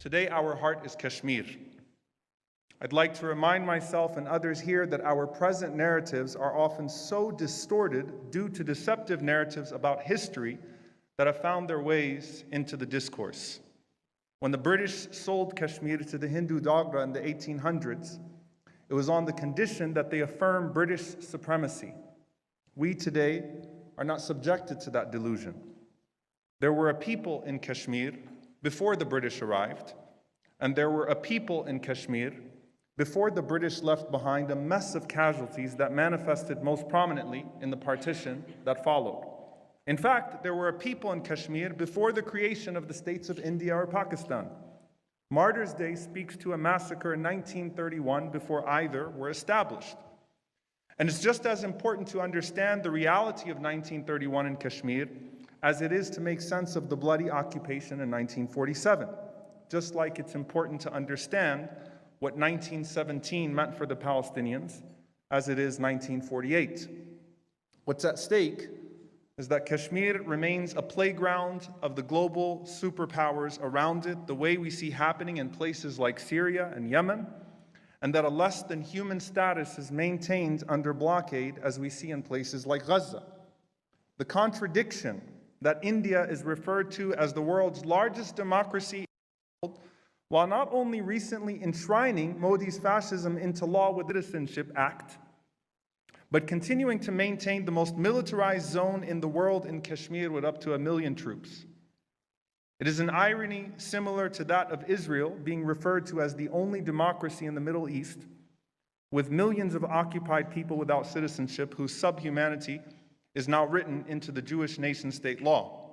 Today, our heart is Kashmir. I'd like to remind myself and others here that our present narratives are often so distorted due to deceptive narratives about history that have found their ways into the discourse. When the British sold Kashmir to the Hindu Dogra in the 1800s, it was on the condition that they affirm British supremacy. We today are not subjected to that delusion. There were a people in Kashmir before the British arrived, and there were a people in Kashmir before the British left behind a mess of casualties that manifested most prominently in the partition that followed. In fact, there were a people in Kashmir before the creation of the states of India or Pakistan. Martyrs' Day speaks to a massacre in 1931 before either were established. And it's just as important to understand the reality of 1931 in Kashmir as it is to make sense of the bloody occupation in 1947. Just like it's important to understand what 1917 meant for the Palestinians as it is 1948. What's at stake is that Kashmir remains a playground of the global superpowers around it, the way we see happening in places like Syria and Yemen, and that a less than human status is maintained under blockade as we see in places like Gaza. The contradiction that India is referred to as the world's largest democracy, while not only recently enshrining Modi's fascism into law with the Citizenship Act, but continuing to maintain the most militarized zone in the world in Kashmir with up to 1 million troops. It is an irony similar to that of Israel being referred to as the only democracy in the Middle East, with millions of occupied people without citizenship whose subhumanity is now written into the Jewish nation-state law.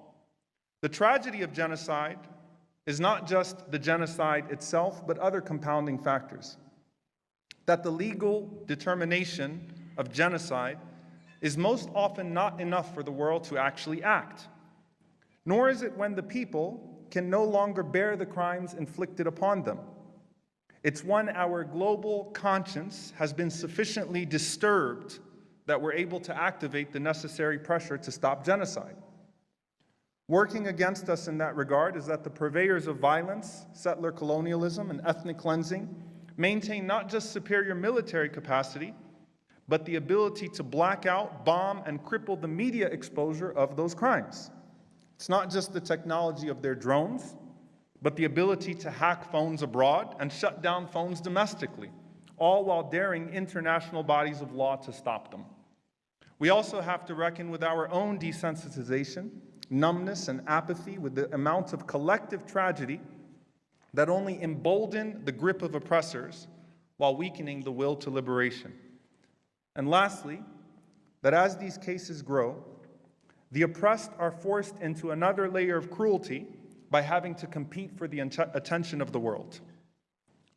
The tragedy of genocide is not just the genocide itself, but other compounding factors. That the legal determination of genocide is most often not enough for the world to actually act. Nor is it when the people can no longer bear the crimes inflicted upon them. It's when our global conscience has been sufficiently disturbed that we're able to activate the necessary pressure to stop genocide. Working against us in that regard is that the purveyors of violence, settler colonialism, and ethnic cleansing maintain not just superior military capacity, but the ability to black out, bomb, and cripple the media exposure of those crimes. It's not just the technology of their drones, but the ability to hack phones abroad and shut down phones domestically, all while daring international bodies of law to stop them. We also have to reckon with our own desensitization, numbness, and apathy with the amount of collective tragedy that only embolden the grip of oppressors while weakening the will to liberation. And lastly, that as these cases grow, the oppressed are forced into another layer of cruelty by having to compete for the attention of the world.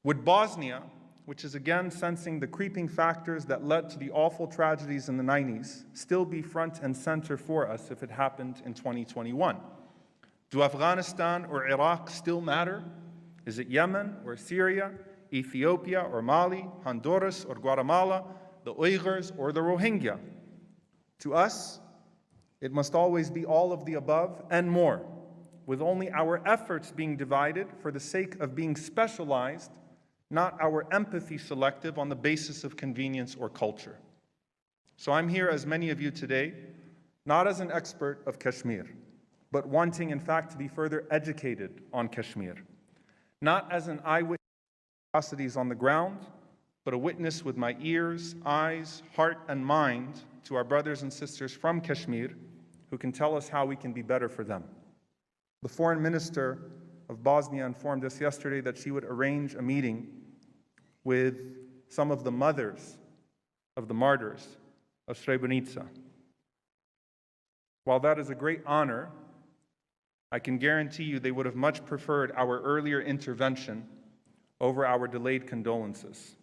Would Bosnia, which is again sensing the creeping factors that led to the awful tragedies in the 90s, still be front and center for us if it happened in 2021? Do Afghanistan or Iraq still matter? Is it Yemen or Syria, Ethiopia or Mali, Honduras or Guatemala, the Uyghurs or the Rohingya? To us, it must always be all of the above and more, with only our efforts being divided for the sake of being specialized, not our empathy selective on the basis of convenience or culture. So I'm here, as many of you today, not as an expert of Kashmir, but wanting, in fact, to be further educated on Kashmir. Not as an eyewitness to atrocities on the ground, but a witness with my ears, eyes, heart, and mind to our brothers and sisters from Kashmir who can tell us how we can be better for them. The foreign minister of Bosnia informed us yesterday that she would arrange a meeting with some of the mothers of the martyrs of Srebrenica. While that is a great honor, I can guarantee you they would have much preferred our earlier intervention over our delayed condolences.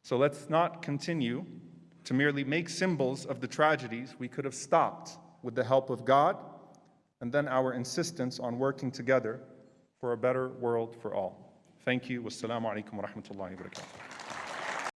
So let's not continue to merely make symbols of the tragedies we could have stopped with the help of God, and then our insistence on working together for a better world for all. Thank you. Wassalamu alaikum wa rahmatullahi wa barakatuh.